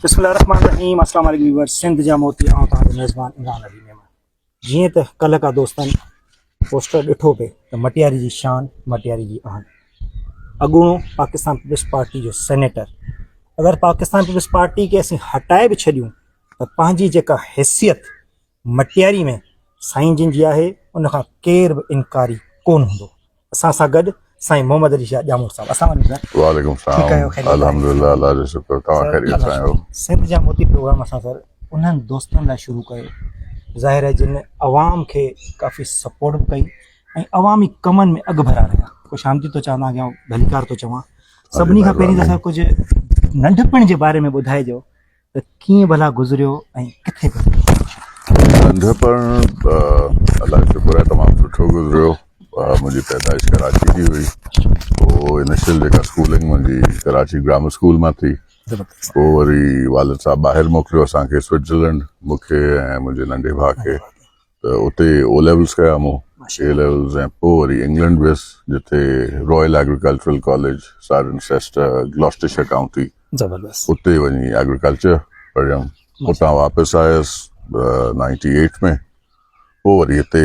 बिस्मिल्लाहिर्रहमानिर्रहीम। अस्सलाम वालेकुम व्यूअर्स, सिंध जा मोती आऊं तव्हांजो मेज़बान इमरान अली मेमन। जीअं त कल्ह का दोस्तनि पोस्टर ॾिठो पिए त मटियारी जी शान, मटियारी जी आन, अॻूणो पाकिस्तान पीपल्स पार्टी जो सेनेटर, अगरि पाकिस्तान पीपल्स पार्टी खे असीं हटाए बि छॾियूं त पंहिंजी जेका हैसियत मटियारी में साईं जिन जी आहे उनखां केर बि इनकारी कोन हूंदो। असां सां गॾु साईं मोहम्मद अली शाह जामोर साहब। अस्सलाम वालेकुम। वालेकुम सलाम। अल्हम्दुलिल्लाह, अल्लाह जो शुक्र। तव्हां ख़ैरियत सां आहियो? सिंध जा मोती प्रोग्राम असां सर उन्हनि दोस्तनि लाइ शुरू कयो, ज़ाहिर है जिन अवाम खे काफ़ी सपोर्ट बि कई ऐं अवामी कमनि में अॻु भरा रहिया। कुझु आमदी तो चवंदा आहियूं, भलीकार तो चवां। सभिनी खां पहिरीं त असां कुझु नंढपण जे बारे में ॿुधाइजो त कीअं भला गुज़रियो ऐं किथे नंढपण अल्लाह जो शुक्र आहे तमामु सुठो गुज़रियो। मुंहिंजी पैदाइश कराची जी हुई। पोइ इनिशियल जेका स्कूलिंग मुंहिंजी कराची ग्रामर स्कूल मां थी। पोइ वरी वालिद साहब ॿाहिरि मोकिलियो असांखे स्विट्ज़रलैंड, मूंखे ऐं मुंहिंजे नंढे भाउ खे। त उते ओ लेवल्स कया मूं, ए लेवल्स, ऐं पोइ वरी इंग्लैंड वियुसि जिथे royal agricultural college Cirencester Gloucestershire county, उते वञी एग्रीकल्चर पढ़ियमि। उतां वापसि आयुसि 98 में। पोइ वरी हिते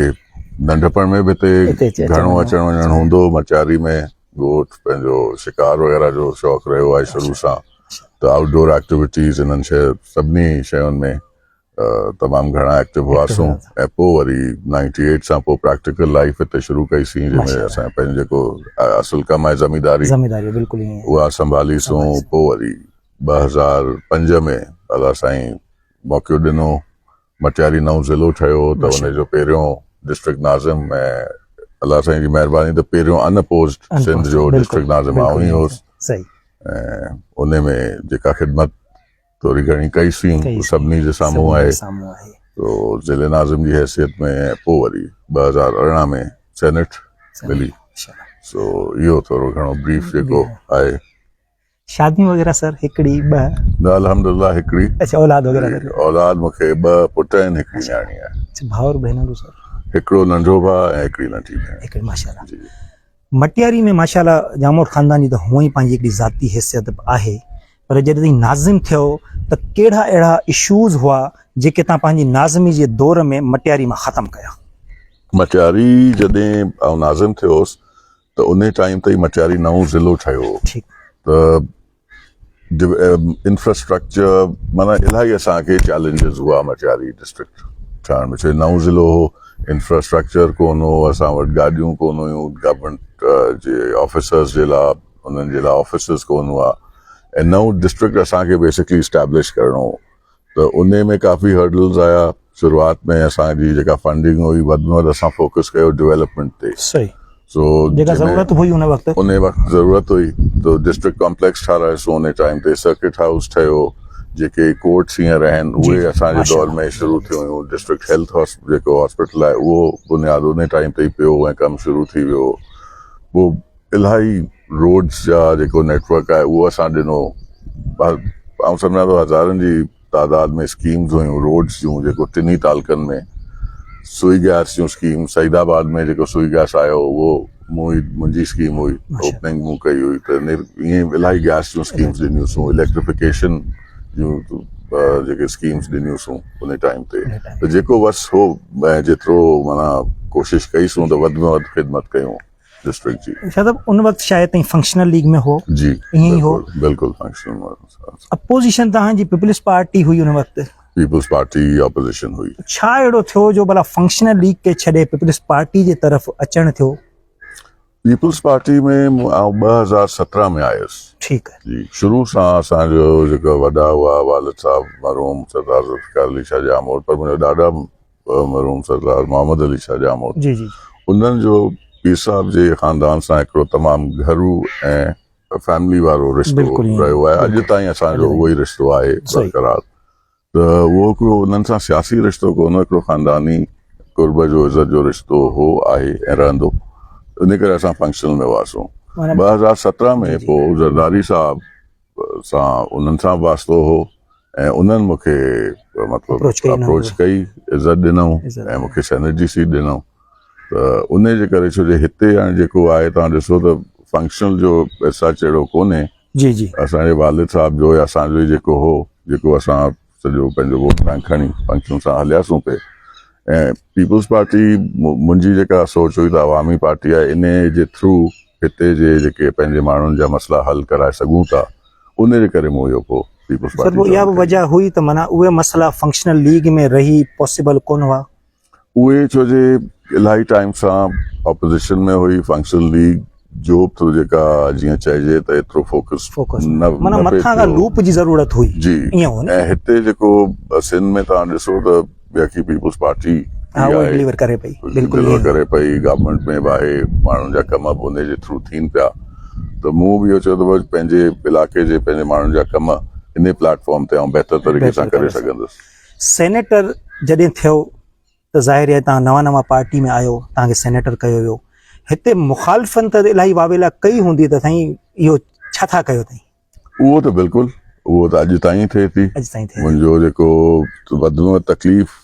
नंढपण में बि हिते घणो अचणु वञणु हूंदो। मचारी में ॻोठ पंहिंजो शिकार वग़ैरह जो शौक़ु रहियो आहे शुरू सां। त आउटडोर एक्टिविटीज़ इन्हनि सभिनी शयुनि में तमामु घणा एक्टिव हुआसीं। ऐं पोइ वरी 98 सां पोइ प्रैक्टिकल लाइफ हिते शुरू कईसीं, जंहिंमें असां पंहिंजो जेको असुल कमु आहे ज़मीदारी उहा संभालीसीं। पोइ वरी 2005 में अलाह साईं मौक़ो ॾिनो, मटियारी नओं ज़िलो ठहियो त उनजो पहिरियों डिस्ट्रिक्ट नाज़िम, ऐं अलाह साईं जी महिरबानी त पहिरियों अनअपोज़्ड सिंध जो डिस्ट्रिक्ट नाज़िम आऊं ई हुउसि। ऐं उन में जेका ख़िदमत थोरी घणी कईसीं सभिनी जे साम्हूं आहे, तो ज़िले नाज़िम जी हैसियत में। पोइ वरी 2018 में सेनेट मिली। सो इहो थोरो घणो ब्रीफ जेको आहे। शादी वग़ैरह सर हिकिड़ी ॿ? न, अल्हम्दुलिल्लाह हिकिड़ी। अच्छा, औलाद वग़ैरह? औलाद मूंखे 2 पुट आहिनि, हिकिड़ी न्याणी आहे। अच्छा, भाउर भेनरूं सर? हिकिड़ो नंढो भाउ ऐं हिकिड़ी नंढी भेण। हिकिड़ी माशाल्लाह। मटियारी में माशाल्लाह जामोर ख़ानदान जी त हुअं ई पंहिंजी हिकिड़ी ज़ाती हैसियत आहे, पर जॾहिं नाज़िम थियो त कहिड़ा अहिड़ा इशूज़ हुआ जेके तव्हां पंहिंजी नाज़िमी जे दौर में मटियारी मां ख़तमु कया? मटियारी जॾहिं आउं नाज़िम थियोसि त उन टाइम ते मटियारी नओं ज़िलो ठहियो। त इंफ्रास्ट्रक्चर माना इलाही असांखे चैलेंजिस हुआ मटियारी डिस्ट्रिक्ट ठहण में। छो नओं ज़िलो हो, इंफ्रास्ट्रक्चर कोन हो, असां वटि गाॾियूं कोन हुयूं, गवर्नमेंट जे ऑफिसर्स जे लाइ उन्हनि जे लाइ ऑफिसिस कोन हुआ, ऐं नओं डिस्ट्रिक्ट असांखे बेसिकली इस्टेब्लिश करिणो हो। त उन में काफ़ी हर्डल्स आया। शुरूआत में असांजी जेका फंडिंग हुई वधि में वधि असां फोकस कयो डेवलपमेंट ते। सो ज़रूरत हुई उन वक़्तु ज़रूरत हुई त डिस्ट्रिक्ट कॉम्प्लेक्स ठारायोसीं। उन टाइम ते सर्किट हाउस ठहियो, जेके कोर्ट्स हींअर आहिनि उहे असांजे दौर में शुरू थियूं हुयूं। डिस्ट्रिक्ट हेल्थ जेको हॉस्पिटल आहे उहो बुनियादु उन टाइम ते ई पियो ऐं कमु शुरू थी वियो। पोइ इलाही रोड्स जा जेको नेटवर्क आहे उहो असां ॾिनो। आउं सम्झां थो हज़ारनि जी तादाद में स्कीम्स हुयूं रोड्स जूं, जेको टिनी तालुकनि में। सुई गैस जूं स्कीम, सईदाबाद में जेको सुई गैस आयो उहो मुंहिंजी स्कीम हुई, ओपनिंग मूं कई हुई। त ईअं इलाही गैस जूं स्कीम्स ॾिनियूंसीं, इलेक्ट्रिफिकेशन जूं जेके स्कीम्स ॾिनियूंसीं उन टाइम ते। त जेको बस हो ऐं जेतिरो माना कोशिशि कईसीं त वधि में वधि ख़िदमत कयूं डिस्ट्रिक्ट जी। शायदि उन वक़्तु शायदि ताईं फंक्शनल लीग में हो? जी, ईअं ई हो, बिल्कुलु फंक्शनल। अपोजिशन तव्हांजी पीपल्स पार्टी हुई उन वक़्तु? पीपल्स पार्टी ऑपोजिशन हुई। छा अहिड़ो थियो जो भला फंक्शनल लीग खे छॾे पीपल्स पार्टी जे तरफ़ अचणु थियो? पीपल्स पार्टी में आउं 2017 में आयुसि। ठीकु आहे जी। शुरू सां असांजो जेका वॾा हुआ वालिद साहब मरहूम सरदार ज़ुल्फ़िकार अली शाह जामोर, पर मुंहिंजा ॾाॾा मरहूम सरदार मोहम्मद अली शाह जामोर, उन्हनि जो पीर साहब जे ख़ानदान सां हिकिड़ो तमामु घरू ऐं फैमिली वारो रिश्तो रहियो आहे। अॼु ताईं असांजो उहो ई रिश्तो आहे बरक़रार। त उहो हिकिड़ो उन्हनि सां सियासी रिश्तो कोन, हिकिड़ो ख़ानदानी कुर्ब जो इज़त जो रिश्तो हो, आहे ऐं रहंदो। इन करे असां फंक्शनल में हुआसीं। 2017 में पोइ ज़रदारी साहब सां उन्हनि सां वास्तो हो ऐं उन्हनि मूंखे मतिलबु अप्रोच कई, इज़त ॾिनऊं ऐं मूंखे सेनेट जी सीट ॾिनऊं। त उन जे करे छो जो हिते हाणे जेको आहे तव्हां ॾिसो त फंक्शनल जो सच अहिड़ो कोन्हे। असांजे वालिद साहब जो या असांजो जेको हो जेको असां सॼो पंहिंजो वोट बैंक खणी फंक्शन सां हलियासीं पे ऐं पीपल्स पार्टी मुंहिंजी जेका सोच हुई त अवामी पार्टी आहे इन जे थ्रू हिते जे जेके पंहिंजे माण्हुनि जा मसइला हल कराए सघूं था उन जे करे मूं इहो पोइ पीपल्स सर वो पार्टी इहा बि वजह हुई त माना उहे मसइला फंक्शनल लीग में रही पॉसिबल कोन हुआ उहे छो जे इलाही टाइम सां ऑपोजिशन में हुई फंक्शनल लीग जो बि जेका जीअं चइजे त एतिरो फोकस माना मथां खां लूप जी ज़रूरत हुई जी ईअं हो न ऐं हिते जेको सिंध में तव्हां ॾिसो त ॿिया पीपल्स पार्टी हा उहो डिलीवर करे पई बिल्कुलु डिलीवर करे पई गवर्नमेंट में बि आहे माण्हुनि जा कम बि उन जे थ्रू थियनि पिया त मूं बि इहो चयो त बसि पंहिंजे इलाइक़े जे पंहिंजे माण्हुनि जा कम इन प्लेटफॉर्म ते ऐं बहितर तरीक़े सां करे सघंदुसि सेनेटर जॾहिं थियो त ज़ाहिर आहे तव्हां नवां नवां पार्टी में आयो तव्हांखे सेनेटर कयो वियो हिते मुखालफ़त त इलाही वावेला कई हूंदी त साईं इहो छा था कयो अथई उहो त बिल्कुलु उहो त अॼु ताईं थिए थी अॼु ताईं थिए मुंहिंजो जेको वधि में वधि तकलीफ़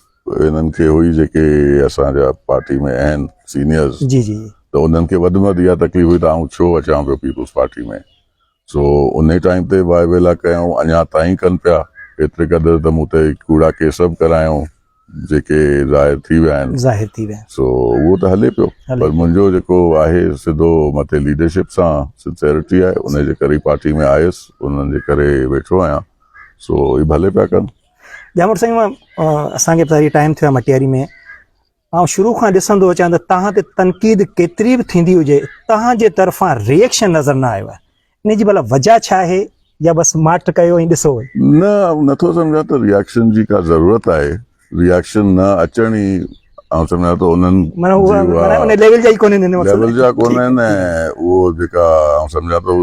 इन्हनि खे हुई जेके असांजा पार्टी में आहिनि सीनियर्स जी जी त उन्हनि खे वधि में वधि इहा तकलीफ़ हुई त आउं छो अचां पियो पीपल्स पार्टी में सो उन टाइम ते वायवेला कयूं अञा ताईं कनि पिया एतिरे क़दुरु त मूं ते कूड़ा केस बि करायूं जेके ज़ाहिर थी विया आहिनि ज़ाहिर थी विया सो उहो त हले पियो पर मुंहिंजो जेको आहे सिधो मथे लीडरशिप सां सिंसेरिटी आहे उन जे करे पार्टी में आयुसि उन्हनि जे करे वेठो आहियां सो ही भले पिया कनि जामोद साईं मां असांखे पहिरीं टाइम थियो आहे मटियारी में ऐं शुरू खां ॾिसंदो अचां त तव्हां ते तनक़ीद केतिरी बि थींदी हुजे तव्हांजे तरफ़ां रिएक्शन नज़र न आयो आहे इन जी भला वजह छा आहे या बसि माठ कयो ऐं ॾिसो न नथो सम्झां त रिएक्शन जी का ज़रूरत आहे रिएक्शन न अचण ई ऐं सम्झां थो उन्हनि माना उन लेवल जा ई कोन आहिनि लेवल जा कोन आहिनि ऐं उहो जेका ऐं सम्झां थो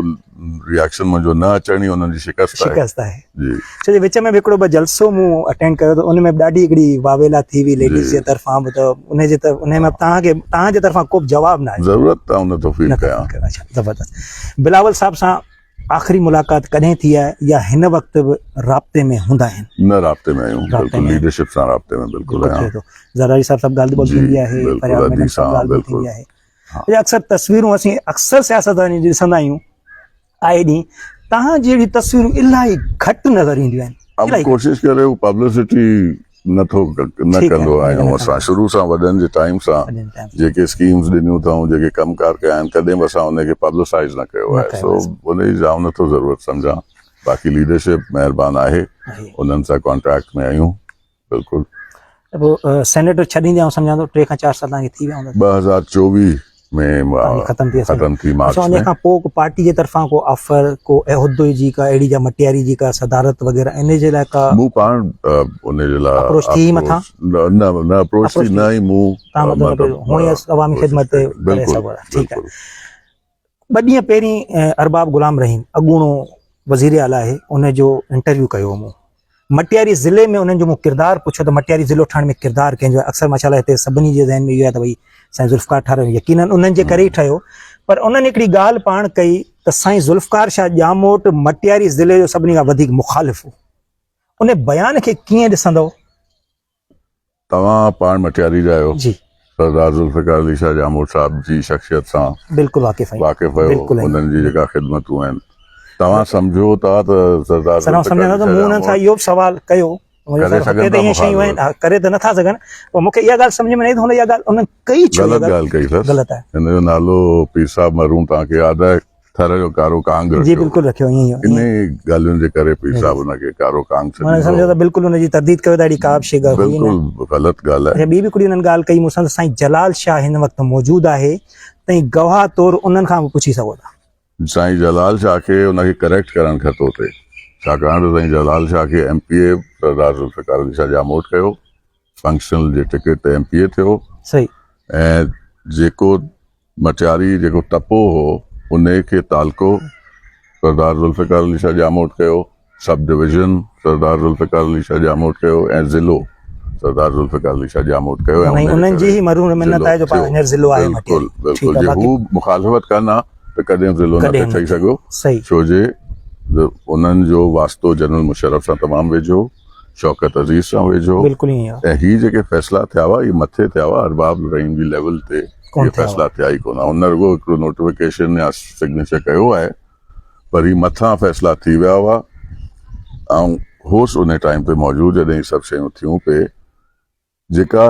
रिएक्शन मुंहिंजो न अचण ई उन्हनि जी शिकस्त आहे जी छो जे विच में बि हिकिड़ो ॿ जलसो मूं अटेंड कयो त उन में बि ॾाढी हिकिड़ी वावेला थी हुई लेडीज़ जे तरफ़ां बि त उन में तव्हांजे तरफ़ां को बि जवाबु न आहे ज़रूरत त नथो फील कयां ज़बरदस्त बिलावल साहब सां आख़िरी मुलाक़ात कॾहिं थी आहे या हिन वक़्तु बि राब्ते में हूंदा आहिनि न राब्ते में आहियूं बिल्कुलु लीडरशिप सां राब्ते में बिल्कुलु आहियां ज़रारी साहब सां ॻाल्हि ॿोल थींदी आहे फरियाद मैडम सां ॻाल्हि थींदी आहे अक्सर तस्वीरूं असीं अक्सर सियासतदान ॾिसंदा आहियूं आए ॾींहुं तव्हां जहिड़ी तस्वीरूं इलाही घटि नज़र ईंदियूं आहिनि कोशिशि करे पब्लिसिटी न कंदो आहियूं असां शुरू सां वॾनि जे टाइम सां जेके स्कीम्स ॾिनियूं अथऊं जेके कमकार कया आहिनि कॾहिं बि असां उनखे पब्लिसाइज़ न कयो आहे सो उन जी जाम नथो ज़रूरत सम्झां बाक़ी लीडरशिप महिरबानी आहे उन्हनि सां कॉन्ट्रैक्ट में आहियूं बिल्कुलु पोइ सेनेटर छॾींदे आउं सम्झां थो 3 खां 4 साल तव्हांखे थी विया हूंदा 2024 में ख़तम थी मार्च में उन खां पोइ पार्टी जे तरफ़ां को ऑफर को उहिदे जी का अहिड़ी जा मटियारी जी का सदारत वग़ैरह इन जे लाइ का मूं पाण उन जे लाइ अप्रोच थी मथां न अप्रोच थी न ई मूं हुअं अवामी ख़िदमत करे सघो था ठीकु आहे 2 ॾींहं पहिरीं अरबाब गुलाम रहीम अॻूणो वज़ीर आला आहे उन जो इंटरव्यू कयो मूं मटियारी ज़िले में उन्हनि जो मूं किरदारु पुछियो त मटियारी ज़िलो ठहण में किरदारु कंहिंजो आहे अक्सर माशाल्लाह हिते सभिनी जे ज़हन में इहो आहे त भई साईं ज़ुल्फ़कार ठाहियो यकीनन उन्हनि जे करे ई ठहियो पर उन्हनि हिकिड़ी ॻाल्हि पाण कई त साईं ज़ुल्फ़कार शाह ॼामोट मटियारी ज़िले जो सभिनी खां वधीक मुखालिफ़ हो उन बयान खे कीअं ॾिसंदव तव्हां पाण मटियारी जा आहियो जी सरदार ज़ुल्फ़कार अली शाह ॼामोट साहब जी शख़्सियत सां बिल्कुलु वाक़िफ़ आहियो उन्हनि जी जेका ख़िदमतूं आहिनि तव्हां सम्झो था त सरदार सम्झंदा त मूं उन्हनि सां इहो बि सवाल कयो करे त नथा सघनि पर मूंखे इहा ॻाल्हि सम्झ में न ईंदी हुन इहा ॻाल्हि उन्हनि कई ग़लति ॻाल्हि कई सर ग़लति आहे हिन जो नालो पीर साहिब मरूम तव्हांखे यादि आहे थर जो कारो कांग जी बिल्कुलु रखियो ईअं इन ॻाल्हियुनि जे करे पीर साहिब हुनखे कारो कांग सम्झो त बिल्कुलु हुनजी तरदीद कयो त अहिड़ी का बि शइ बिल्कुलु ग़लति ॻाल्हि आहे ॿी बि हिकिड़ी हुननि ॻाल्हि कई मूंसां त साईं जलाल शाह हिन वक़्तु मौजूदु आहे तई गवाह तौरु उन्हनि खां बि पुछी सघो था साईं जलाल शाह खे उनखे करेक्ट करणु खतो थिए छाकाणि त साईं जलाल शाह खे MPA सरदार ज़ुल्फ़कार अली शाह ॼामोट कयो फंक्शनल जे टिकट ते MPA थियो सही ऐं जेको मटियारी जेको टपो हो उन खे तालको सरदार ज़ुल्फ़कार अली शाह ॼामोट कयो सब डिवीज़न सरदार ज़ुल्फ़कार अली शाह ॼामोट कयो ऐं ज़िलो सरदार ज़ुल्फ़कार अली शाह ॼामोट कयो ऐं उन्हनि जी ही मरूम मिन्नत आहे जो पाण हींअर ज़िलो आहे बिल्कुलु बिल्कुलु जे हू मुखालिफ़त कनि हा त कॾहिं ज़िलो न ठही सघो छो जे उन्हनि जो वास्तो जनरल मुशर्रफ सां तमामु वेझो शौकत अज़ीज़ सां वेझो ऐं ही जेके फ़ैसिला थिया हुआ इहे मथे थिया हुआ अरबाब रहीम जी लेवल ते इहे फ़ैसिला थिया ई कोन हुन रुॻो हिकिड़ो नोटिफिकेशन या सिग्नेचर कयो आहे पर ही मथां फ़ैसिला थी विया हुआ ऐं होसि उन टाइम ते मौजूदु जॾहिं सभु शयूं थियूं पे जेका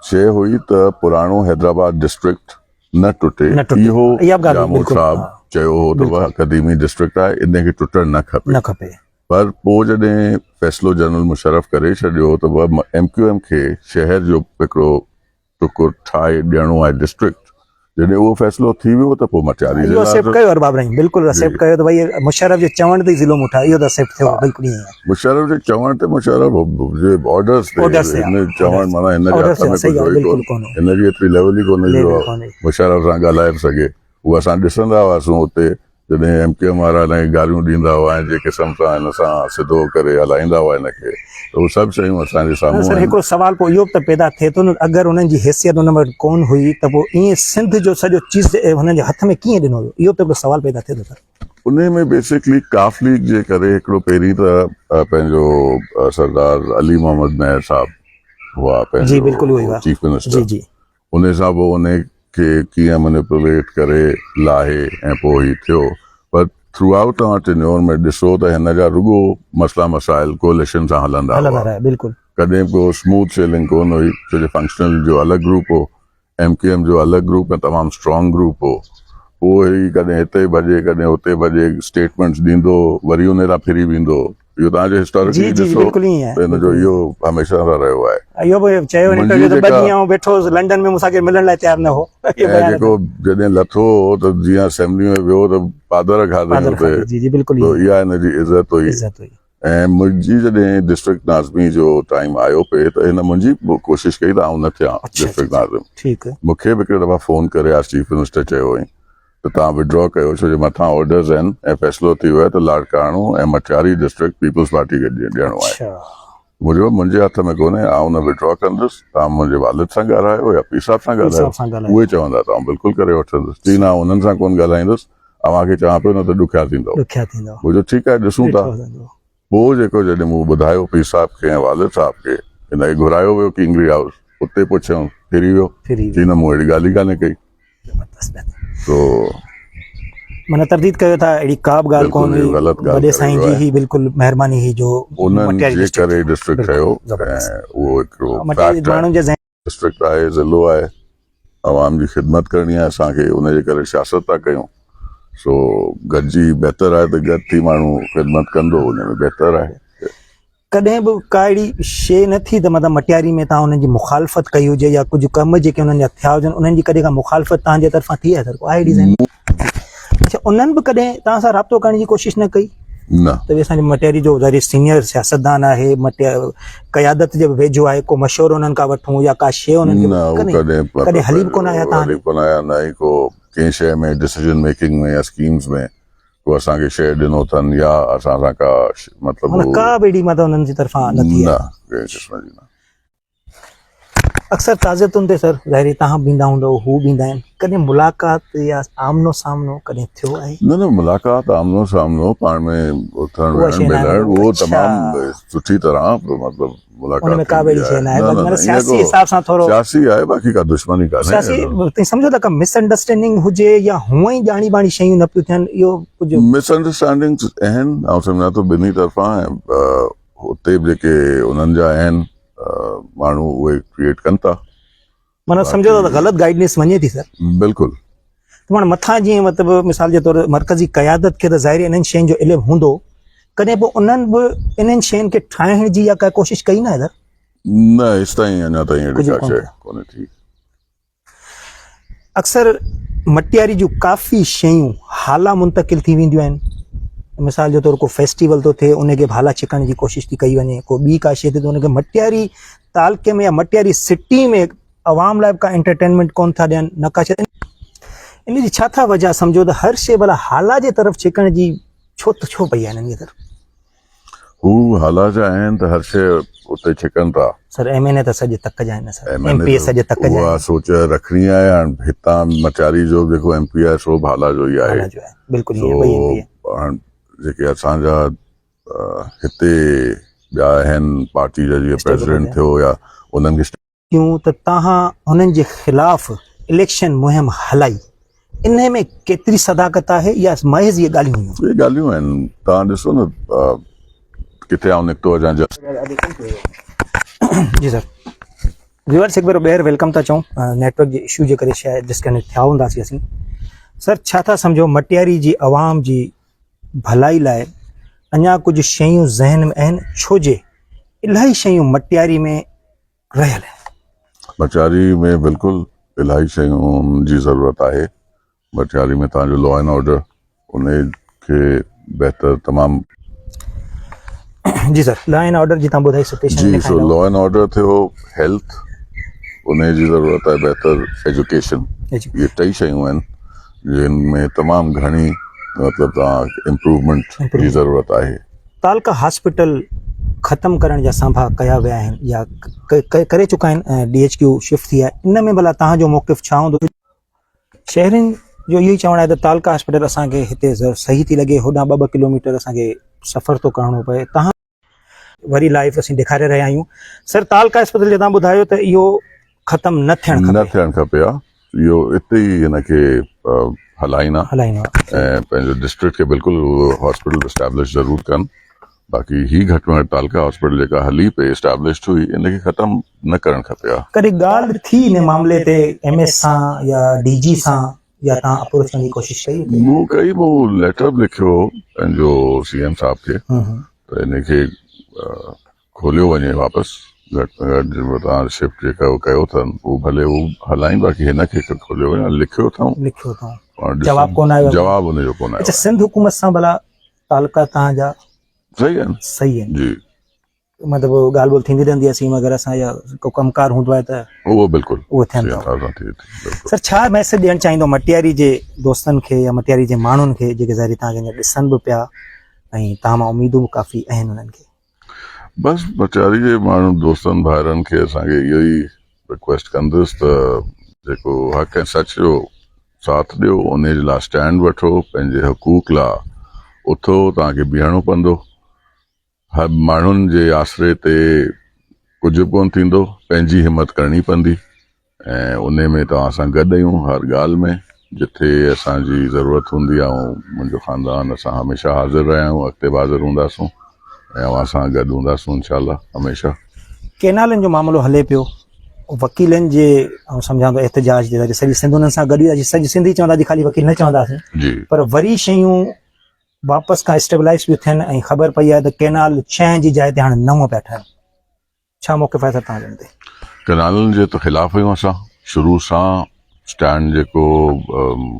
शइ हुई त पुराणो हैदराबाद डिस्ट्रिक्ट न टुटे न टुटे। इहो इहा बि ॻाल्हि जामोद बिल्कुलु, साहब हा। चयो हो त उहा क़दीमी डिस्ट्रिक्ट आहे इन खे टुटणु न खपे न खपे। पर पोइ जॾहिं फ़ैसिलो जनरल मुशर्रफ करे छॾियो त MQM खे शहर जो हिकिड़ो टुकुर ठाहे ॾियणो आहे डिस्ट्रिक्ट जॾहिं उहो फ़ैसिलो थी वियो त पोइ मटियारी इहो ज़िला एक्सेप्ट कयो अरबाब रहीम, बिल्कुलु एक्सेप्ट कयो त भई मुशर्रफ जे चवण ते ज़िलो मुठा, इहो त एक्सेप्ट थियो, बिल्कुलु ईअं आहे। मुशर्रफ जे चवण ते मुशर्रफ जे ऑर्डर्स ते Orders ते, हिन हा, चवण orders। माना हिन जे Orders हथ में सही कुझु आहे, हुई बिल्कुलु कोन कोन्हे। हिन जी एतिरी लेवल ई कोन्हे जो लेवल कोन्हे। मुशर्रफ सां ॻाल्हाए बि सघे उहा असां ॾिसंदा हुआसीं हुते जॾहिं MQM वारा हिन ॻाल्हियूं ॾींदा हुआ ऐं जे क़िस्म सां हिन सां सिधो करे हलाईंदा हुआ हिनखे त उहे सभु शयूं असांजे साम्हूं सर आहिनि हिकिड़ो सवाल पोइ इहो बि त पैदा थिए थो न, अगरि हुननि जी हैसियत हुन वटि कोन हुई त पोइ ईअं सिंध जो सॼो चीज़ हुननि जे हथ में कीअं ॾिनो वियो, इहो त हिकिड़ो सवाल पैदा थिए थो सर। उन में बेसिकली काफ लीग जे करे हिकिड़ो पहिरीं त पंहिंजो सरदार अली मोहम्मद महर साहब हुआ जी बिल्कुलु उहो ई पंहिंजो हुआ। चीफ जी मिनिस्टर जी उन सां पोइ उन खे कीअं मैनिपुलेट करे लाहे ऐं पोइ ही थियो पर थ्रू आउट तव्हां टेन्योर में ॾिसो त हिन जा रुॻो मसला मसाइल कोलिशन सां हलंदा हलंदा हुआ रहिया, बिल्कुलु। कॾहिं को स्मूथ सेलिंग कोन हुई छो जो फंक्शनल जो अलॻि ग्रुप हो MQM जो अलॻि ग्रुप ऐं तमामु स्ट्रॉन्ग ग्रुप हो पोइ वरी कॾहिं हिते भॼे कॾहिं हुते भॼे स्टेटमेंट्स ॾींदो वरी उन तां फिरी वेंदो इहो तव्हांजो जी हिस्टोरिकली जी ॾिसो बिल्कुलु ईअं आहे, त हिनजो इहो हमेशह सां रहियो आहे इहो बि चयो वञे मुंहिंजी पियो त ॿ जेका- ॾींहं वेठो लंडन में मूंसां गॾु मिलण लाइ तयारु न हो, इहो ऐं बयानु जेको जॾहिं लथो त जीअं असेंबली में वियो त पादर खाधई पादर हुते खाधी, जी जी बिल्कुलु तो ईअं इहा हिनजी इज़त हुई इज़त हुई। ऐं मुंहिंजी जॾहिं डिस्ट्रिक्ट नाज़मी जो टाइम आयो पे त हिन मुंहिंजी कोशिशि कई त आउं न थियां अच्छा, डिस्ट्रिक्ट अच्छा, नाज़िम ठीकु है। मूंखे बि हिकिड़े दफ़ा फ़ोन करे आज चीफ मिनिस्टर चयो हुई त तव्हां विड्रॉ कयो छो जो मथां ऑर्डर्स आहिनि ऐं फ़ैसिलो थी वियो आहे त लाड़काणो ऐं मटियारी डिस्ट्रिक्ट पीपल्स पार्टी खे ॾियणो आहे अच्छा मुंहिंजे हथ में कोन्हे आउं न विड्रॉ कंदुसि तव्हां मुंहिंजे वालिद सां ॻाल्हायो या पीउ साहब सां पीउ साहब सां ॻाल्हायो ॻाल्हायो। उहे चवंदा त आउं बिल्कुलु करे वठंदुसि चई न हुननि सां कोन ॻाल्हाईंदुसि अव्हांखे चवां पियो न त ॾुखिया थींदव ॾुखिया थींदव। मुंहिंजो ठीकु आहे ॾिसूं था पोइ जेको जॾहिं मूं ॿुधायो पीउ साहब खे ऐं वालिद साहब खे हिनखे घुरायो वियो किंगरी हाउस उते पुछियऊं फिरी वियो चई न मूं अहिड़ी ॻाल्हि ई कान्हे कई तो माना तरदीद कयो था अहिड़ी का बि ॻाल्हि कोन बिल्कुलु इहो ग़लति ॻाल्हि वॾे साईं करे जी वियो आहे। ही बिल्कुलु महिरबानी ही जो उन्हनि मटियारी जे डिस्ट्रिक्ट करे डिस्ट्रिक्ट ठहियो ज़बरदस्त। ऐं उहो हिकिड़ो मटियारी फैक्ट आहे माण्हुनि जे ज़हन डिस्ट्रिक्ट आहे ज़िलो आहे आवाम जी ख़िदमत करणी आहे असांखे उनजे करे सियासत था कयूं सो गॾिजी बहितर आहे त गॾु थी माण्हू ख़िदमत कंदो उन में बहितर आहे कॾहिं बि का अहिड़ी शइ न थी त मतिलबु मटियारी में तव्हां हुननि जी मुखालफ़त कई हुजे या कुझु कम जेके हुननि जा थिया हुजनि उन्हनि जी कॾहिं का मुखालफ़त तव्हांजे तरफ़ां थी आहे सर को आहे डिज़ाइन अच्छा उन्हनि बि कॾहिं तव्हां सां राब्तो करण जी कोशिशि न कई न त असांजी मटियारी जो ज़ाहिर सीनियर सियासतदान आहे क़यादत जे वेझो आहे को मशवरो उन्हनि खां वठूं या का शइ उन्हनि न खे उहो कॾहिं हली बि कोन आया तव्हां हली कोन आया न ई को कंहिं शइ में डिसीजन मेकिंग में या स्कीम्स में को असांखे शइ ॾिनो अथनि या असां सां का मतिलबु का बि अहिड़ी मतिलबु उन्हनि जी तरफ़ां न थी न आहे कंहिं क़िस्म जी न अक्सर ताज़ियतुनि ते सर ज़ाहिर तव्हां बि ईंदा हूंदव हू बि ईंदा आहिनि कॾहिं मुलाक़ात या आमनो सामनो कॾहिं थियो आहे न मुलाक़ात आमनो सामनो पाण में उथण उहा शइ वेहण न आहे मिलण न? उहो अच्छा। तमामु सुठी तरह मतिलबु मुलाक़ात उनमें का बि थींदी अहिड़ी शइ न आहे न, बस न, मतिलबु ईअं सियासी को हिसाब सां थोरो सियासी आहे बाक़ी का दुश्मनी सियासी कान्हे तव्हां सम्झो था का मिसअंडरस्टैंडिंग हुजे या हूअं ई ॼाणी बाणी शयूं न पियूं थियनि इहो कुझु मिसअंडरस्टैंडिंग्स आहिनि ऐं सम्झा थो ॿिन्ही तरफ़ां ऐं हुते बि जेके उन्हनि जा आहिनि माण्हू उहे क्रिएट कनि था माना सम्झो था त ग़लति गाइडनेस वञे थी सर बिल्कुलु त माना मथां जीअं मतिलबु मिसाल जे तौर मर्कज़ी क़यादत खे त ज़ाहिर इन्हनि शयुनि जो इल्मु हूंदो कॾहिं पोइ उन्हनि बि इन्हनि शयुनि खे ठाहिण जी या का कोशिशि कई न आहे सर न हेसि ताईं अञा ताईं अहिड़ी कुझु का कोन शइ थियो। कोन्हे थी अक्सर मटियारी जूं काफ़ी शयूं हाला मुंतकिल थी वेंदियूं आहिनि मिसाल जे तौर को फेस्टिवल थो थिए उनखे भाला छिकण जी कोशिशि थी कई वञे को ॿी का शइ थिए त उनखे मटियारी तालके में या मटियारी सिटी में अवाम लाइ का एंटरटेनमेंट कोन था ॾियनि न का शइ इन जी छा था वजह सम्झो त हर शइ भला हाला जे तरफ़ छिकण जी छो पई आहे हिननि जी तरफ़ हू हालात जा आहिनि त हर शइ उते छिकनि था सर MNA त सॼे तक जा आहिनि सर MP सॼे तक जा उहा सोच रखणी आहे हाणे हितां मटियारी जो जेको MP आहे सो भाला जो ई आहे आहिनि बिल्कुलु ईअं ॿई MP हाणे जेके असांजा हिते ॿिया आहिनि पार्टी जा जीअं प्रेसिडेंट थियो या उन्हनि खे क्यों त तव्हां हुननि जे ख़िलाफ़ इलेक्शन मुहिम हलाई इन में केतिरी सदाकत आहे या महज़ इहे ॻाल्हियूं हुयूं इहे ॻाल्हियूं आहिनि तव्हां ॾिसो न किथे आउं निकितो अञा जी सर व्यूअर्स एक बार ॿेहर वेलकम था चऊं नेटवर्क जे इशू जे करे शायदि डिस्कनेक्ट थिया हूंदासीं असीं सर छा था सम्झो मटियारी जी आवाम जी भलाई लाइ अञा कुझु शयूं ज़हन में आहिनि छो जे इलाही शयूं मटियारी में रहियल आहिनि मटियारी में बिल्कुलु इलाही शयुनि जी ज़रूरत आहे मटियारी में तव्हांजो लॉ एंड ऑर्डर उन खे बहितर तमामु जी सर लॉ एंड ऑर्डर जी तव्हां ॿुधाई सिचुएशन जी सो लॉ एंड ऑर्डर थियो हेल्थ उन जी ज़रूरत आहे बहितर एजुकेशन ये टई शयूं आहिनि जिन में तमामु घणी मतिलबु तव्हां इम्प्रूवमेंट जी ज़रूरत आहे तालका हॉस्पिटल ख़त्म करण जा सांभा कया विया आहिनि या करे चुका आहिनि DHQ शिफ्ट थी आहे इन में भला तव्हांजो मौक़िफ़ छा हूंदो शहरनि जो इहो ई चवणु आहे त तालका हॉस्पिटल असांखे हिते सही थी लॻे होॾां 2-2 किलोमीटर असांखे सफ़र थो करिणो पए तव्हां वरी लाइव असीं ॾेखारे रहिया आहियूं सर तालका अस्पताल जो तव्हां ॿुधायो त इहो ख़तमु न थियणु खपे इहो हिते ई हिनखे हलाईंदा हलाईंदो ऐं पंहिंजो डिस्ट्रिक्ट खे बिल्कुलु हॉस्पिटल इस्टेब्लिश ज़रूरु कनि बाक़ी ही घटि में घटि तालका हॉस्पिटल जेका हली पई इस्टेब्लिश्ड हुई इनखे ख़तमु न करणु खपे कॾहिं ॻाल्हि थी इन मामले ते MS सां या DG सां या तव्हां अप्रोच करण जी कोशिशि कई मूं लेटर बि लिखियो पंहिंजो CM साहब खे त इनखे खोलियो वञे वापसि घटि में घटि तव्हां शिफ्ट जेका कयो अथनि उहो भले उहो हलाइनि बाक़ी हिनखे खोलियो वञे लिखियो अथऊं जवाबु कोन आयो जवाबु हुनजो कोन आयो सिंध हुकूमत सां भला तालका तव्हांजा सही आहिनि जी मतिलबु ॻाल्हि ॿोल्हि थींदी रहंदी आहे सीम वग़ैरह सां या को कमकार हूंदो आहे त उहो बिल्कुलु उहो थियनि सर छा मैसेज ॾियणु चाहींदो मटियारी जे दोस्तनि खे या मटियारी जे माण्हुनि खे जेके ज़रिए तव्हांखे ॾिसनि बि पिया ऐं तव्हां मां उमीदूं बि काफ़ी आहिनि उन्हनि खे बसि मटियारी जे माण्हू दोस्तनि भाइरनि खे असांखे इहो ई रिक्वेस्ट कंदुसि त जेको हक़ ऐं सच जो साथ ॾियो उन जे लाइ स्टैंड वठो पंहिंजे हक़ूक़ लाइ उथो तव्हांखे बीहणो पवंदो हर माण्हुनि जे आसरे ते कुझु कोन थींदो पंहिंजी हिमत करणी पवंदी ऐं उन में तव्हां सां गॾु आहियूं हर ॻाल्हि में जिथे असांजी ज़रूरत हूंदी आहे ऐं मुंहिंजो ख़ानदान असां हमेशह हाज़िर रहिया आहियूं अॻिते बि हाज़िर हूंदासूं ऐं अवां सां गॾु हूंदासूं इंशाल्लाह हमेशह केनालनि जो मामिलो हले पियो वकीलनि जे ऐं सम्झां थो एहतजाज जे ज़रिए सॼी सिंध उन्हनि सां गॾु आहे सॼी सिंधी चवंदा जी ख़ाली वकील न चवंदासीं जी पर वरी शयूं वापसि खां स्टेबलाइज़ बि थियनि ऐं ख़बर पई आहे त केनाल 6 जी जाइ ते हाणे 9 पिया ठहनि छा मौक़िफ़ आहे तव्हांजो ते केनालनि जे त ख़िलाफ़ आहियूं असां शुरू सां स्टैंड जेको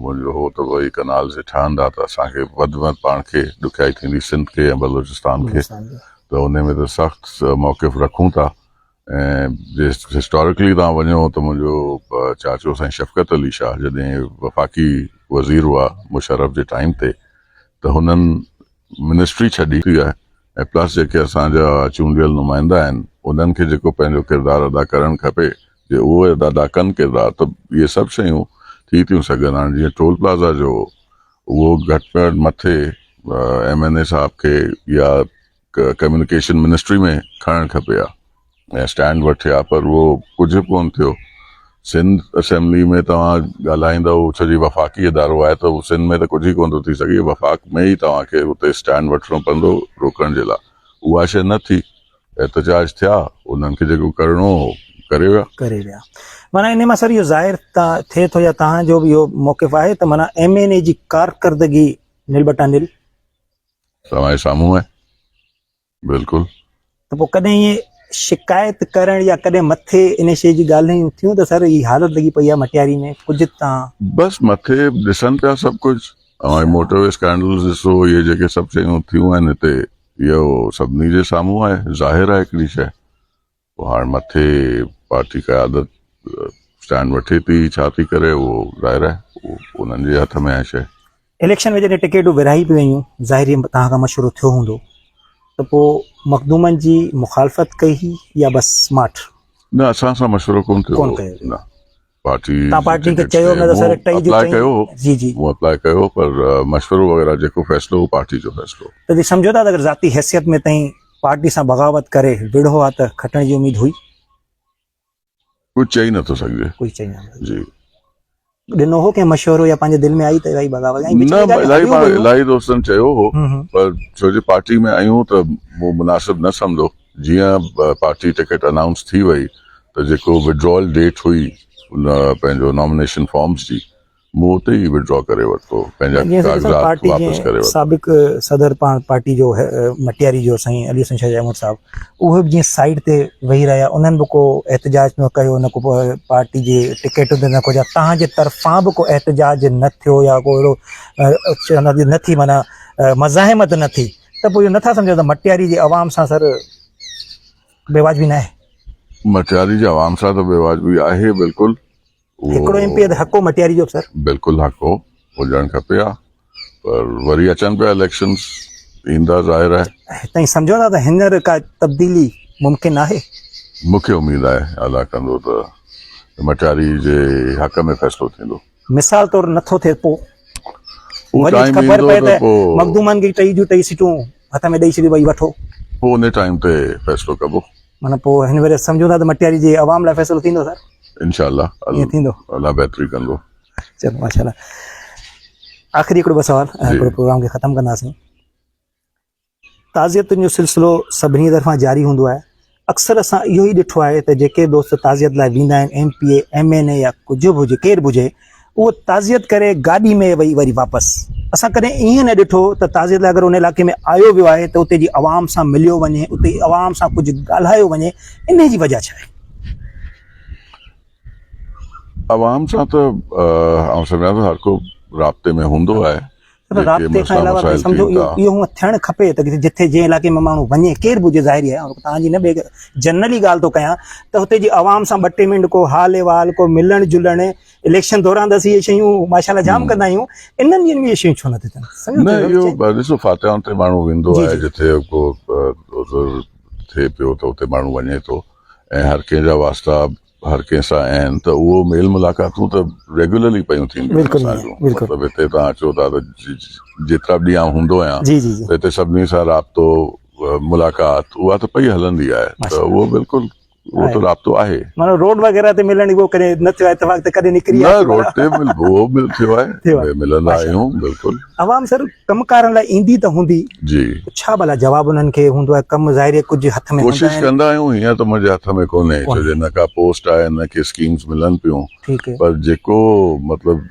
मुंहिंजो हो त भई कनाल जे ठहंदा त असांखे वधि में वधि पाण खे ॾुखियाई थींदी सिंध खे ऐं बलोचिस्तान खे त उन में त सख़्तु मौक़िफ़ रखूं था ऐं हिस्टोरिकली तव्हां वञो त मुंहिंजो चाचो साईं शफ़क़त अली शाह जॾहिं वफ़ाक़ी वज़ीर हुआ मुशर्रफ जे टाइम ते त हुननि मिनिस्ट्री छॾी आहे ऐं प्लस जेके असांजा चूंडियल नुमाइंदा आहिनि उन्हनि खे जेको पंहिंजो किरदारु अदा करणु खपे जे उहे अदा कनि किरदारु त इहे सभु शयूं थी थियूं सघनि हाणे जीअं टोल प्लाज़ा जो उहो घटि में घटि मथे MNA साहब खे या कम्युनिकेशन मिनिस्ट्री में खणणु खपे ऐं स्टैंड वठे पर उहो कुझु बि कोन थियो सिंध असेंबली में तव्हां ॻाल्हाईंदव छो जी वफ़ाक़ी इदारो आहे त सिंध में त कुझु ई कोन थो थी सघे वफ़ाक़ में ई तव्हांखे हुते स्टैंड वठिणो पवंदो रोकण जे लाइ उहा शइ न थी एहतजाज थिया उन्हनि खे जेको करिणो हो करे विया माना इन मां सर इहो ज़ाहिर थिए थो या तव्हांजो बि इहो मौक़िफ़ आहे त माना MNA जी कारकर्दगी निल बटा निल तव्हांजे साम्हूं आहे बिल्कुलु त पोइ कॾहिं इहे शिकायत करण या कॾहिं मथे इन शइ जी ॻाल्हियूं थियूं त सर ई हालत लॻी पई आहे मटियारी में कुझु तव्हां बसि मथे ॾिसनि पिया सभु कुझु ऐं मोटरवे स्कैंडल्स ॾिसो इहे जेके सभु शयूं थियूं आहिनि हिते इहो सभिनी जे साम्हूं आहे ज़ाहिर आहे हिकिड़ी शइ पोइ हाणे मथे पार्टी क़यादत स्टैंड वठे थी छा थी करे उहो ज़ाहिर आहे उन्हनि जे हथ में आहे शइ इलेक्शन में जॾहिं टिकेटूं विरहाई पियूं वयूं ज़ाहिरी तव्हां खां मशवरो थियो हूंदो त पोइ मखदूमनि जी मुखालफ़त कई या बसि स्मार्ट न असां सां मशवरो कोन थियो न पार्टी खे चयो न त सर टई जो कयो जी जी वो अप्लाई कयो पर मशवरो वग़ैरह जेको फ़ैसिलो हो पार्टी जो फ़ैसिलो त सम्झो था अगरि ज़ाती हैसियत में ताईं पार्टी सां बग़ावत करे विढ़ो आहे त खटण जी उमेद हुई कुझु चई नथो सघिजे कुझु चई न जी ॾिनो हो कंहिं मशवरो या पंहिंजे दिलि में आई त भाई बग़ावत ऐं विच में न ॻाल्हियूं इलाही हलियूं बि हुयूं। इलाही दोस्तनि चयो हो, हम्म, पर छो जो पार्टी में आहियूं त मूं मुनासिब न सम्झो। जीअं पार्टी टिकट अनाउंस थी वई त जेको विड्रॉल डेट हुई उन पंहिंजो नॉमिनेशन फॉर्म्स जी, मूं उते ई विड्रॉ करे वरितो, पंहिंजा जीअं सर ॾिसो कागज़ात पार्टी वापसि करे जीअं वरितो। साबिक़ सदर पार्टी जो मटियारी जो साईं अली हसन शाह अहमद साहब उहे बि जीअं साइड ते वेही रहिया, उन्हनि बि को एहतजाज न कयो, न को पार्टी जे टिकट ते न को या तव्हांजे तरफ़ां बि को एहतजाज न थियो या को अहिड़ो चवंदा न थी माना मज़ाहिमत न थी, त पोइ इहो नथा सम्झो त मटियारी जी आवाम सां सर बेवाजबी न आहे? मटियारी जे आवाम सां त बेवाजबी आहे बिल्कुलु, हिकिड़ो एमपी त हक़ो मटियारी जो सर बिल्कुलु हक़ हो, हुजणु खपे हा, पर वरी अचनि पिया इलेक्शंस, ईंदा ज़ाहिर आहे। ताईं सम्झो था त हींअर का तब्दीली मुमकिन आहे? मूंखे उमेद आहे अलाह कंदो त मटियारी जे हक़ में फ़ैसिलो थींदो। मिसाल तौरु नथो थिए पोइ उहो वरी टाइम ख़बर ईंदो पए त त पोइ मखदूमनि खे टई जूं टई सीटूं हथ में ॾेई छॾियो, भई वठो, उन टाइम ते फ़ैसिलो कबो माना पोइ हिन भेरे सम्झो था त मटियारी जे आवाम लाइ फ़ैसिलो थींदो सर? इंशाअल्लाह। ईअं थींदो? अलाह बहितरी कंदो। चलो माशाल्लाह। आख़िरी हिकिड़ो ॿ सवाल जी। हिकिड़ो प्रोग्राम खे ख़तमु कंदासीं। ताज़ियतुनि जो सिलसिलो सभिनी तरफ़ां जारी हूंदो आहे। अक्सर असां इहो ई ॾिठो आहे त जेके दोस्त ताज़ियत लाइ वेंदा आहिनि, एमपीए एमएनए या कुझु बि हुजे, केरु बि हुजे, उहो ताज़ियत करे गाॾी में वेही वरी वापसि। असां कॾहिं ईअं न ॾिठो त ताज़ियत लाइ अगरि उन इलाइक़े में आयो वियो आहे त उते जी आवाम सां मिलियो वञे, उते जी आवाम सां कुझु ॻाल्हायो वञे, इन जी वजह छा आहे? आवाम सां त आउं सम्झां थो हर को राब्ते में हूंदो आहे। जेके राब्ते खां मसइला अलावा मसाइल सम्झो थियनि इहो था, इहो हूअं थियणु खपे त जिथे जंहिं इलाइक़े में माण्हू वञे, केरु बि हुजे, ज़ाहिरी आहे तव्हांजी न ॿिए जनरली ॻाल्हि थो कयां, त हुते जी आवाम सां 2-3 मिंट को हाल अहिवाल, को मिलणु जुलणु, इलेक्शन दौरान त असीं इहे शयूं माशाल्लाह जाम कंदा आहियूं, इन्हनि ॾींहंनि में इहे शयूं छो नथियूं थियनि? न सम्झो इहो ॾिसो फातिहाउनि ते माण्हू वेंदो जी, आहे, जी। जिथे को उज़ुर थिए पियो त उते माण्हू वञे थो, ऐं हर कंहिंजा वास्ता हर कंहिं सां आहिनि, त उहो मेल मुलाक़ातूं त रेगुलरली पयूं थींदियूं आहिनि बिल्कुलु ईअं, असांजूं। बिल्कुलु। मतिलबु हिते तव्हां अचो था त जेतिरा बि ॾींहं हूंदो आहियां जी, जी, जी। त हिते सभिनी सां राब्तो मुलाक़ात उहा त पई हलंदी आहे, त माशाल्लाह। उहो बिल्कुलु उहो त राब्तो आहे। माना रोड वग़ैरह ते मिलण उहो कॾहिं न थियो आहे इतफ़ाक़ त कॾहिं निकिरी न आहे? रोड ते उहो थियो आहे, थियो आहे। मिलंदा माशाल्लाह। आहियूं बिल्कुलु। आवाम सर कमकारनि लाइ ईंदी त हूंदी, जी छा भला जवाब उन्हनि खे हूंदो आहे? कमु ज़ाहिर कुझु हथ में हूंदा कोशिशि आहिनि। कंदा आहियूं, हीअं त मुंहिंजे हथ में कोन्हे, छो जो न का पोस्ट आहे, न के स्कीम्स मिलनि पियूं, ठीकु है। पर जेको मतिलबु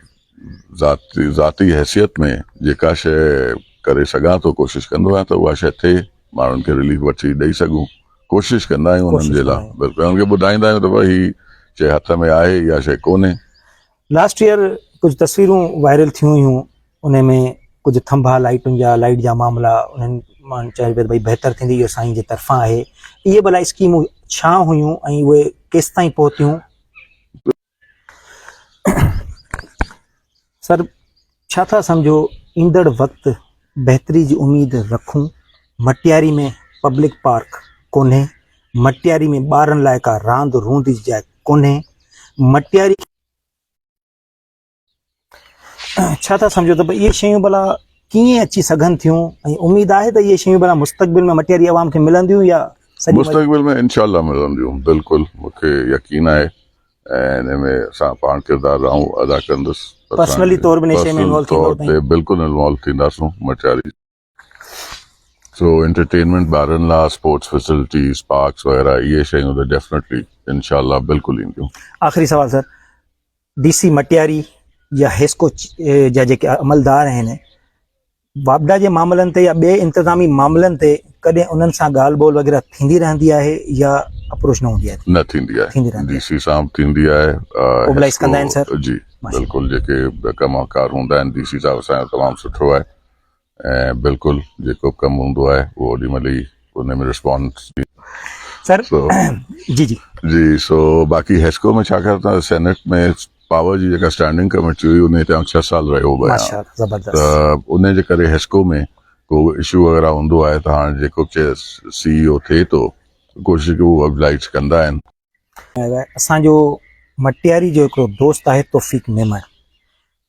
ज़ाती हैसियत में जेका शइ करे सघां थो, कोशिशि कंदो आहियां त उहा शइ थिए, माण्हुनि खे रिलीफ वठी ॾेई सघूं, कोशिशि कंदा आहियूं उन्हनि जे लाइ। बिल्कुलु उन्हनि खे ॿुधाईंदा आहियूं त भई हीअ शइ हथ में आहे, इहा शइ कोन्हे। लास्ट ईयर कुझु तस्वीरूं वायरल थियूं हुयूं, उन में कुझु थंभा लाइटुनि जा, लाइट जा मामला, उन्हनि माण्हुनि चयो पिया त भई बहितर थींदी, इहो साईं जे तरफ़ां आहे। इहे भला स्कीमूं छा हुयूं ऐं उहे केसि ताईं पहुतियूं? सर छा था सम्झो ईंदड़ वक़्तु बहितरी जी उमेद रखूं? मटियारी में पब्लिक पार्क कोन्हे, मटियारी में ॿारनि लाइ का रांदि रूंद जी जाइ कोन्हे, मटियारी छा था सम्झो त भई इहे शयूं भला कीअं अची सघनि थियूं, ऐं उमेद आहे त इहे शयूं भला मुस्तक़बिल में मटियारी आवाम खे मिलंदियूं या सॼी मुस्तक़बिल में इंशाअल्लाह मिलंदियूं? बिल्कुलु मूंखे यकीन आहे, ऐं हिन में असां पाण किरदारु अदा कंदुसि। पर्सनली तौर बि शइ में इन्वॉल्व तौर ते बिल्कुलु इन्वॉल्व थींदासूं मटियारी। सो एंटरटेनमेंट ॿारनि लाइ, स्पोर्ट्स फैसिलिटीज़, पार्क्स वग़ैरह, इहे शयूं त डेफिनेटली इंशाअल्लाह बिल्कुलु ईंदियूं। आख़िरी सवाल सर, डीसी मटियारी या हेस्को जा जेके अमलदार आहिनि, वापडा जे मामलनि ते या ॿिए इंतिज़ामी मामलनि ते कॾहिं उन्हनि सां ॻाल्हि ॿोल वग़ैरह थींदी रहंदी आहे या अप्रोच न हूंदी आहे? न थींदी आहे, डीसी साहब थींदी आहे, मोबिलाइज़ कंदा आहिनि सर? जी बिल्कुलु, जेके कमकार हूंदा आहिनि, डीसी साहब असांजो तमामु सुठो आहे, ऐं बिल्कुलु जेको कमु हूंदो आहे उहो ओॾी महिल ई उन में रिस्पॉन्स सर। जी जी जी। सो बाक़ी हेस्को में छा करता, सेनेट में पावर जी जेका स्टैंडिंग कमेटी हुई उन ते 6 साल रहियो बि आहियां, त उन जे करे हेस्को में को इशू वग़ैरह हूंदो आहे त हाणे जेको CEO थिए थो, कोशिशि कयूं मोबिलाइज़ कंदा आहिनि। असांजो मटियारी जो हिकिड़ो दोस्त आहे तौफ़ीक मेमण,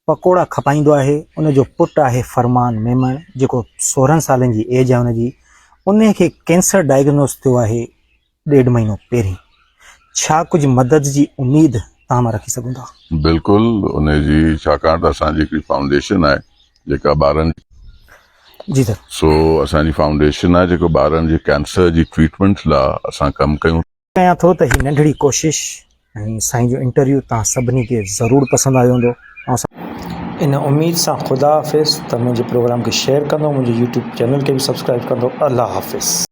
पकोड़ा खपाईंदो आहे, उनजो पुटु आहे फरमान मेमण, जेको 16 सालनि जी एज आहे उनजी, उन खे कैंसर डायग्नोस थियो आहे 1.5 महीनो पहिरीं। छा कुझु मदद जी उमेद तव्हां मां रखी सघूं था? बिल्कुलु उन जी छाकाणि त असांजी हिकिड़ी फाउंडेशन आहे जेका ॿारनि जी सर। सो असांजी फाउंडेशन आहे जेको ॿारनि जे कैंसर जी ट्रीटमेंट लाइ असां कमु कयूं। कयां थो त ही नंढड़ी कोशिश ऐं साईं जो इंटरव्यू तव्हां सभिनी खे ज़रूरु पसंदि आयो हूंदो। ऐं इन उमेद सां ख़ुदा हाफ़िज़ त मुंहिंजे प्रोग्राम खे शेयर कंदो, मुंहिंजे यूट्यूब चैनल खे बि सब्सक्राइब कंदो। अल्लाह हाफ़िज़।